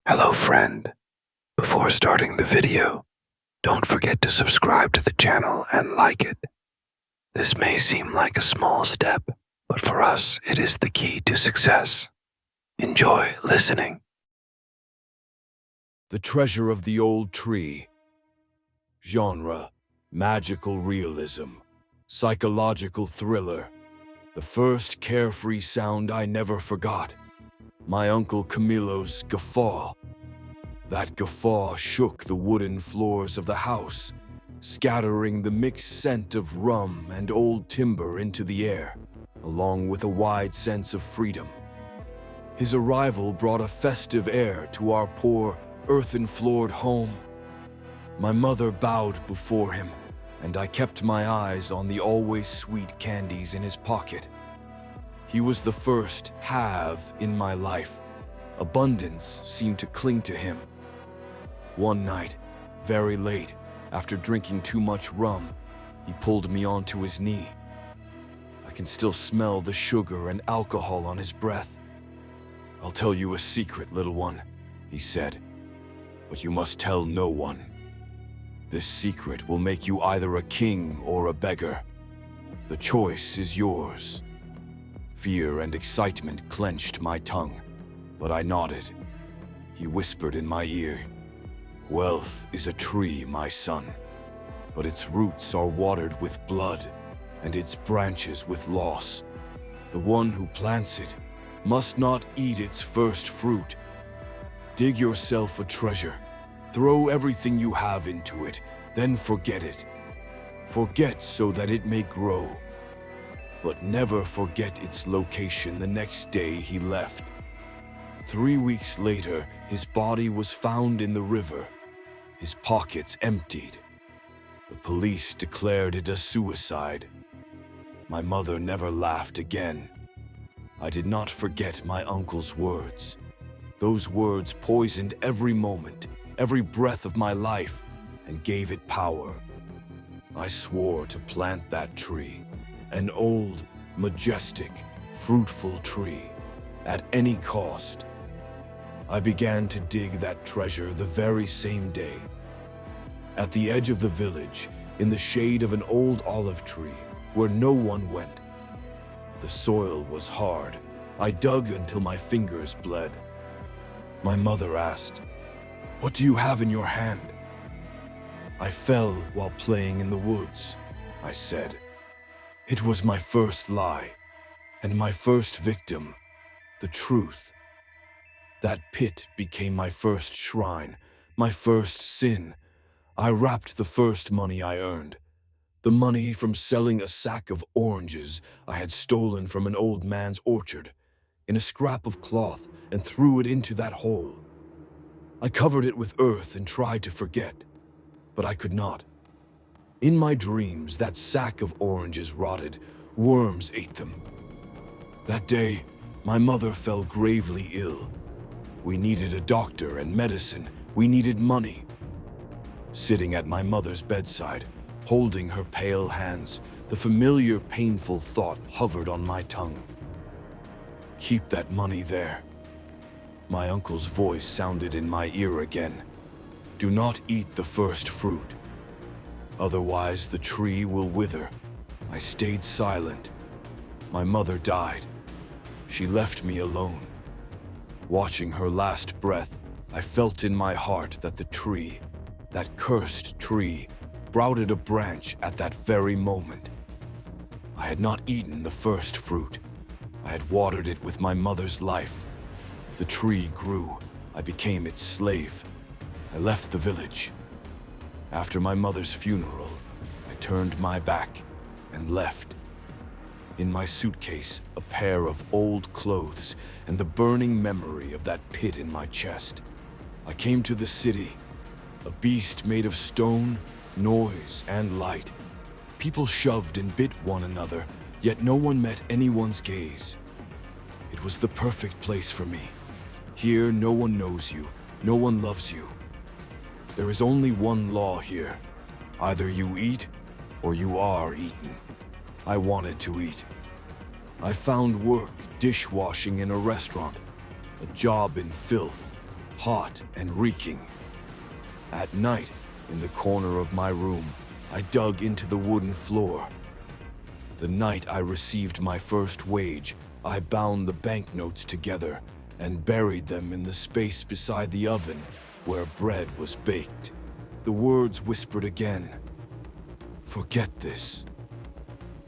Hello friend, before starting the video, don't forget to subscribe to the channel and like it. This may seem like a small step, but for us it is the key to success. Enjoy listening. The Treasure of the Old Tree. Genre: magical realism, psychological thriller. The first carefree sound I never forgot. My Uncle Camilo's guffaw. That guffaw shook the wooden floors of the house, scattering the mixed scent of rum and old timber into the air, along with a wide sense of freedom. His arrival brought a festive air to our poor, earthen-floored home. My mother bowed before him, and I kept my eyes on the always sweet candies in his pocket. He was the first have in my life. Abundance seemed to cling to him. One night, very late, after drinking too much rum, he pulled me onto his knee. I can still smell the sugar and alcohol on his breath. "I'll tell you a secret, little one," he said, "but you must tell no one. This secret will make you either a king or a beggar. The choice is yours." Fear and excitement clenched my tongue, but I nodded. He whispered in my ear, "Wealth is a tree, my son, but its roots are watered with blood, and its branches with loss. The one who plants it must not eat its first fruit. Dig yourself a treasure, throw everything you have into it, then forget it. Forget so that it may grow. But never forget its location." The next day he left. 3 weeks later, his body was found in the river, his pockets emptied. The police declared it a suicide. My mother never laughed again. I did not forget my uncle's words. Those words poisoned every moment, every breath of my life, and gave it power. I swore to plant that tree, an old, majestic, fruitful tree, at any cost. I began to dig that treasure the very same day. At the edge of the village, in the shade of an old olive tree, where no one went. The soil was hard. I dug until my fingers bled. My mother asked, "What do you have in your hand?" "I fell while playing in the woods," I said. It was my first lie, and my first victim, the truth. That pit became my first shrine, my first sin. I wrapped the first money I earned, the money from selling a sack of oranges I had stolen from an old man's orchard, in a scrap of cloth and threw it into that hole. I covered it with earth and tried to forget, but I could not. In my dreams, that sack of oranges rotted. Worms ate them. That day, my mother fell gravely ill. We needed a doctor and medicine. We needed money. Sitting at my mother's bedside, holding her pale hands, the familiar, painful thought hovered on my tongue. "Keep that money there." My uncle's voice sounded in my ear again. "Do not eat the first fruit. Otherwise, the tree will wither." I stayed silent. My mother died. She left me alone. Watching her last breath, I felt in my heart that the tree, that cursed tree, sprouted a branch at that very moment. I had not eaten the first fruit. I had watered it with my mother's life. The tree grew. I became its slave. I left the village. After my mother's funeral, I turned my back and left. In my suitcase, a pair of old clothes and the burning memory of that pit in my chest. I came to the city, a beast made of stone, noise, and light. People shoved and bit one another, yet no one met anyone's gaze. It was the perfect place for me. Here, no one knows you, no one loves you. There is only one law here. Either you eat, or you are eaten. I wanted to eat. I found work dishwashing in a restaurant, a job in filth, hot and reeking. At night, in the corner of my room, I dug into the wooden floor. The night I received my first wage, I bound the banknotes together and buried them in the space beside the oven where bread was baked. The words whispered again, "Forget this,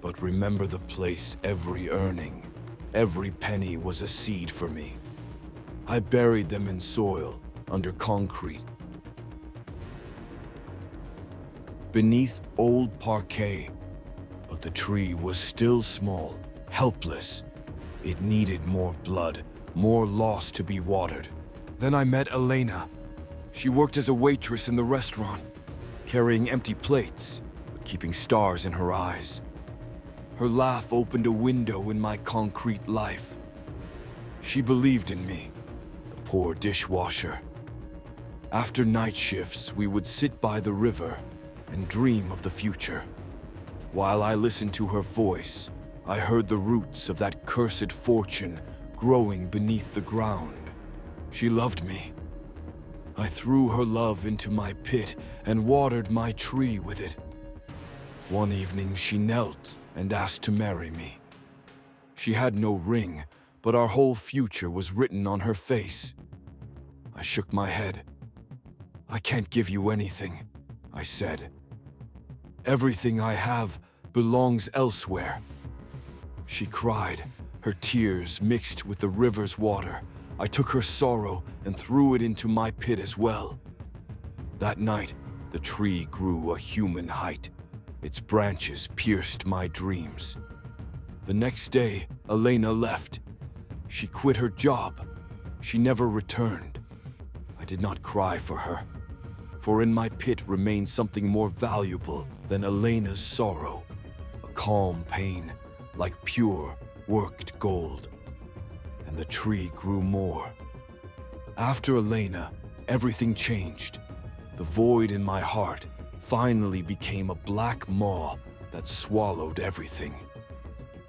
but remember the place every earning, every penny was a seed for me." I buried them in soil, under concrete, beneath old parquet. But the tree was still small, helpless. It needed more blood, more loss to be watered. Then I met Elena. She worked as a waitress in the restaurant, carrying empty plates, but keeping stars in her eyes. Her laugh opened a window in my concrete life. She believed in me, the poor dishwasher. After night shifts, we would sit by the river and dream of the future. While I listened to her voice, I heard the roots of that cursed fortune growing beneath the ground. She loved me. I threw her love into my pit and watered my tree with it. One evening she knelt and asked to marry me. She had no ring, but our whole future was written on her face. I shook my head. "I can't give you anything," I said. "Everything I have belongs elsewhere." She cried, her tears mixed with the river's water. I took her sorrow and threw it into my pit as well. That night, the tree grew a human height. Its branches pierced my dreams. The next day, Elena left. She quit her job. She never returned. I did not cry for her, for in my pit remained something more valuable than Elena's sorrow, a calm pain, like pure, worked gold. And the tree grew more. After Elena, everything changed. The void in my heart finally became a black maw that swallowed everything.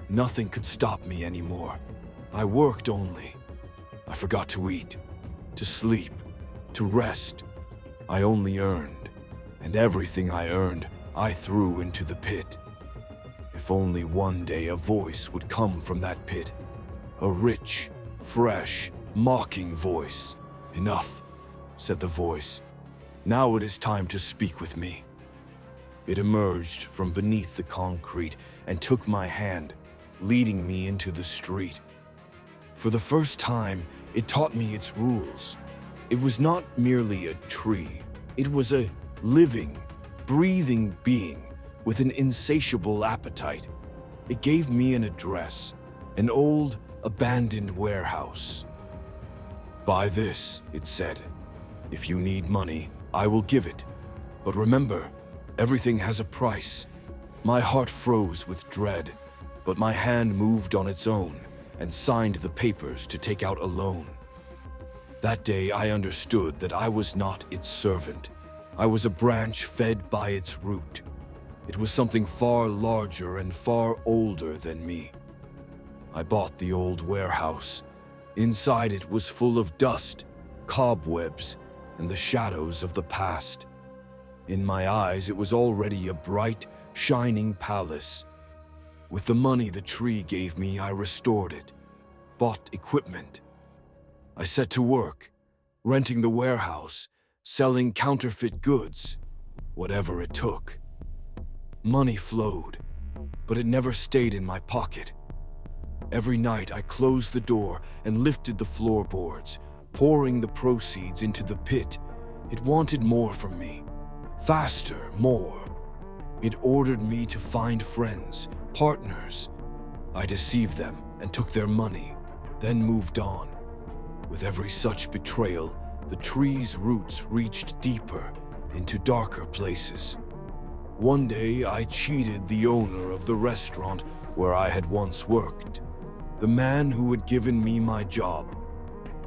Nothing could stop me anymore. I worked only. I forgot to eat, to sleep, to rest. I only earned, and everything I earned, I threw into the pit. If only one day a voice would come from that pit, a rich, fresh, mocking voice. "Enough," said the voice. "Now it is time to speak with me." It emerged from beneath the concrete and took my hand, leading me into the street. For the first time, it taught me its rules. It was not merely a tree. It was a living, breathing being with an insatiable appetite. It gave me an address, an old, abandoned warehouse. "Buy this," it said. "If you need money, I will give it. But remember, everything has a price." My heart froze with dread, but my hand moved on its own and signed the papers to take out a loan. That day I understood that I was not its servant. I was a branch fed by its root. It was something far larger and far older than me. I bought the old warehouse. Inside it was full of dust, cobwebs, and the shadows of the past. In my eyes, it was already a bright, shining palace. With the money the tree gave me, I restored it, bought equipment. I set to work, renting the warehouse, selling counterfeit goods, whatever it took. Money flowed, but it never stayed in my pocket. Every night I closed the door and lifted the floorboards, pouring the proceeds into the pit. It wanted more from me. Faster, more. It ordered me to find friends, partners. I deceived them and took their money, then moved on. With every such betrayal, the tree's roots reached deeper into darker places. One day, I cheated the owner of the restaurant where I had once worked, the man who had given me my job.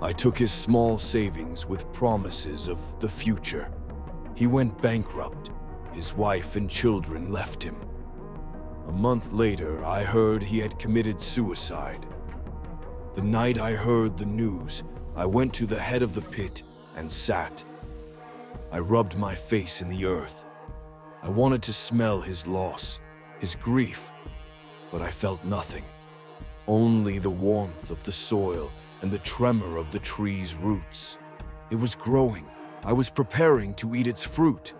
I took his small savings with promises of the future. He went bankrupt. His wife and children left him. A month later, I heard he had committed suicide. The night I heard the news, I went to the head of the pit and sat. I rubbed my face in the earth. I wanted to smell his loss, his grief, but I felt nothing. Only the warmth of the soil and the tremor of the tree's roots. It was growing. I was preparing to eat its fruit.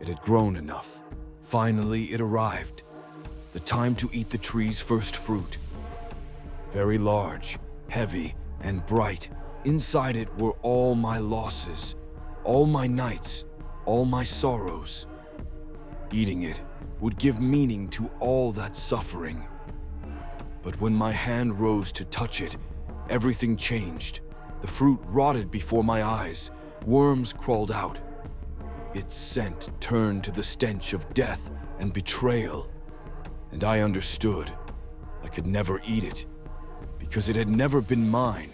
It had grown enough. Finally, it arrived. The time to eat the tree's first fruit. Very large, heavy, and bright. Inside it were all my losses, all my nights, all my sorrows. Eating it would give meaning to all that suffering. But when my hand rose to touch it, everything changed. The fruit rotted before my eyes. Worms crawled out. Its scent turned to the stench of death and betrayal. And I understood. I could never eat it, because it had never been mine.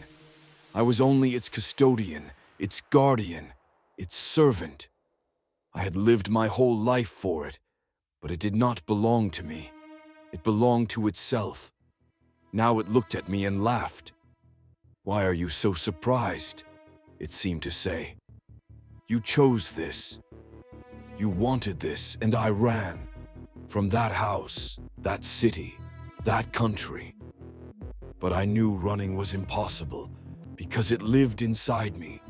I was only its custodian, its guardian, its servant. I had lived my whole life for it, but it did not belong to me. It belonged to itself. Now it looked at me and laughed. "Why are you so surprised?" it seemed to say. "You chose this. You wanted this, and I ran. From that house, that city, that country. But I knew running was impossible, because it lived inside me.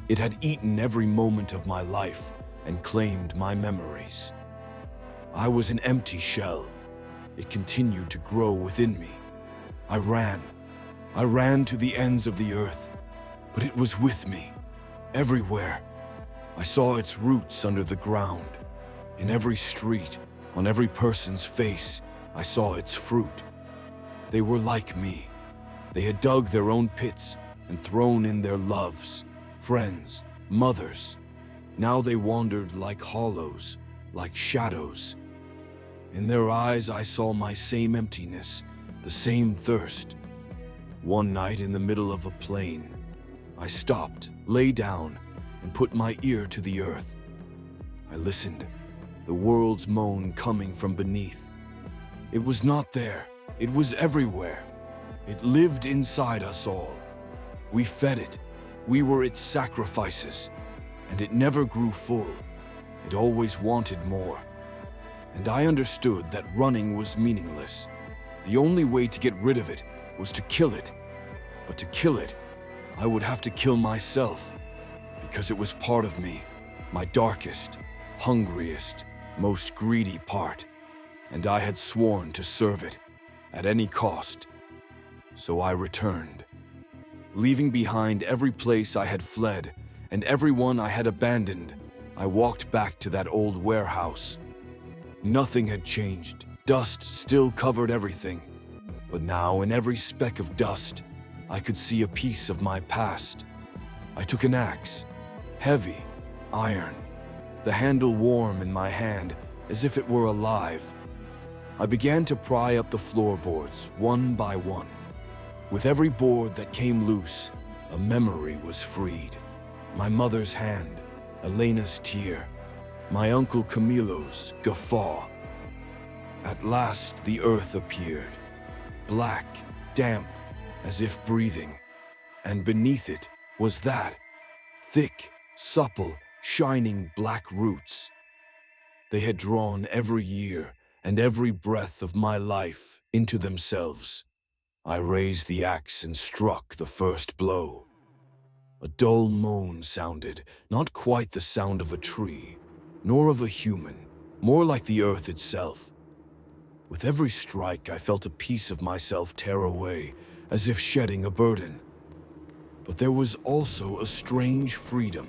It had eaten every moment of my life and claimed my memories. I was an empty shell. It continued to grow within me. I ran to the ends of the earth, but it was with me, everywhere. I saw its roots under the ground. In every street, on every person's face, I saw its fruit. They were like me. They had dug their own pits and thrown in their loves, friends, mothers. Now they wandered like hollows, like shadows. In their eyes I saw my same emptiness, the same thirst. One night in the middle of a plain, I stopped, lay down, and put my ear to the earth. I listened, the world's moan coming from beneath. It was not there, it was everywhere. It lived inside us all. We fed it, we were its sacrifices, and it never grew full. It always wanted more. And I understood that running was meaningless. The only way to get rid of it was to kill it. But to kill it, I would have to kill myself, because it was part of me, my darkest, hungriest, most greedy part, and I had sworn to serve it at any cost. So I returned, leaving behind every place I had fled and everyone I had abandoned. I walked back to that old warehouse. Nothing had changed. Dust still covered everything. But now, in every speck of dust, I could see a piece of my past. I took an axe, heavy, iron, the handle warm in my hand as if it were alive. I began to pry up the floorboards, one by one. With every board that came loose, a memory was freed. My mother's hand, Elena's tear, my uncle Camilo's guffaw. At last the earth appeared, black, damp, as if breathing, and beneath it was that, thick, supple, shining black roots. They had drawn every year and every breath of my life into themselves. I raised the axe and struck the first blow. A dull moan sounded, not quite the sound of a tree, nor of a human, more like the earth itself. With every strike, I felt a piece of myself tear away, as if shedding a burden. But there was also a strange freedom.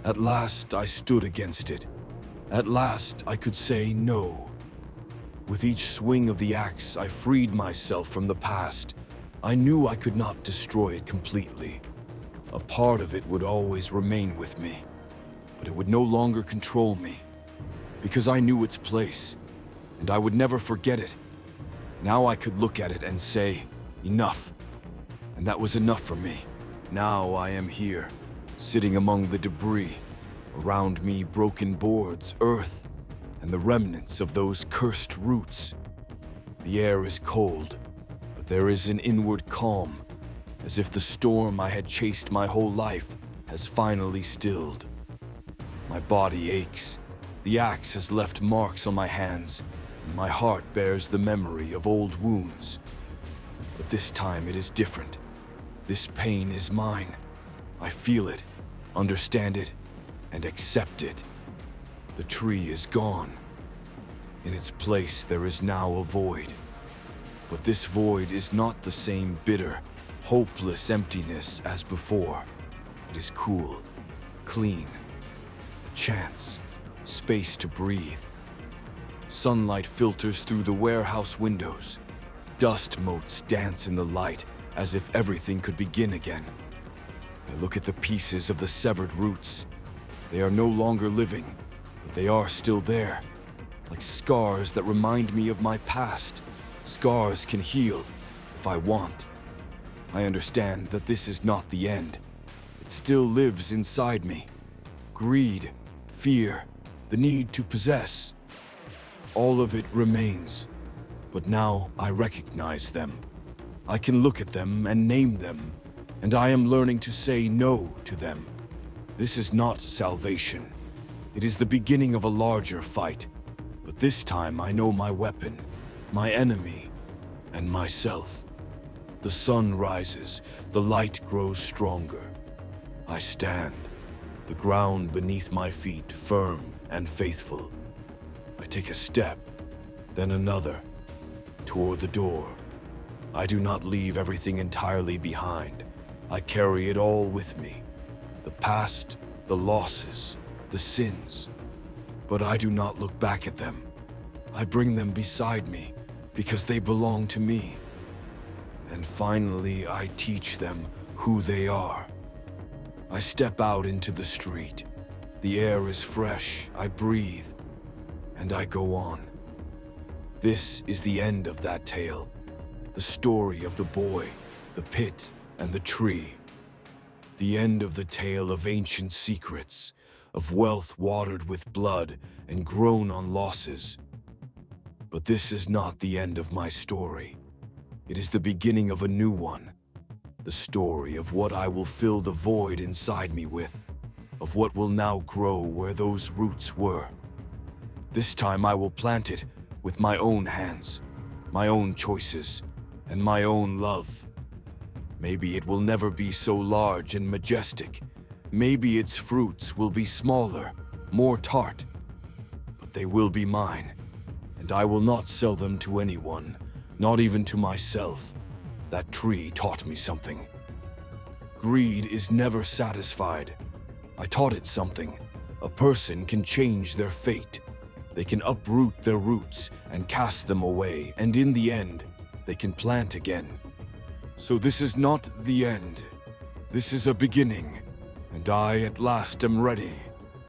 At last, I stood against it. At last, I could say no. With each swing of the axe, I freed myself from the past. I knew I could not destroy it completely. A part of it would always remain with me, but it would no longer control me, because I knew its place, and I would never forget it. Now I could look at it and say, enough, and that was enough for me. Now I am here, sitting among the debris, around me broken boards, earth, and the remnants of those cursed roots. The air is cold, but there is an inward calm, as if the storm I had chased my whole life has finally stilled. My body aches. The axe has left marks on my hands, and my heart bears the memory of old wounds. But this time it is different. This pain is mine. I feel it, understand it, and accept it. The tree is gone. In its place there is now a void. But this void is not the same bitter, hopeless emptiness as before. It is cool, clean, a chance, space to breathe. Sunlight filters through the warehouse windows. Dust motes dance in the light as if everything could begin again. I look at the pieces of the severed roots. They are no longer living, but they are still there, like scars that remind me of my past. Scars can heal if I want. I understand that this is not the end. It still lives inside me. Greed, fear, the need to possess. All of it remains, but now I recognize them. I can look at them and name them, and I am learning to say no to them. This is not salvation. It is the beginning of a larger fight, but this time I know my weapon, my enemy, and myself. The sun rises, the light grows stronger. I stand, the ground beneath my feet firm and faithful. I take a step, then another, toward the door. I do not leave everything entirely behind. I carry it all with me. The past, the losses, the sins. But I do not look back at them. I bring them beside me because they belong to me. And finally, I teach them who they are. I step out into the street. The air is fresh, I breathe, and I go on. This is the end of that tale. The story of the boy, the pit, and the tree. The end of the tale of ancient secrets, of wealth watered with blood and grown on losses. But this is not the end of my story. It is the beginning of a new one. The story of what I will fill the void inside me with, of what will now grow where those roots were. This time I will plant it with my own hands, my own choices, and my own love. Maybe it will never be so large and majestic. Maybe its fruits will be smaller, more tart. But they will be mine, and I will not sell them to anyone, not even to myself. That tree taught me something. Greed is never satisfied. I taught it something. A person can change their fate. They can uproot their roots and cast them away, and in the end, they can plant again. So this is not the end. This is a beginning, and I at last am ready.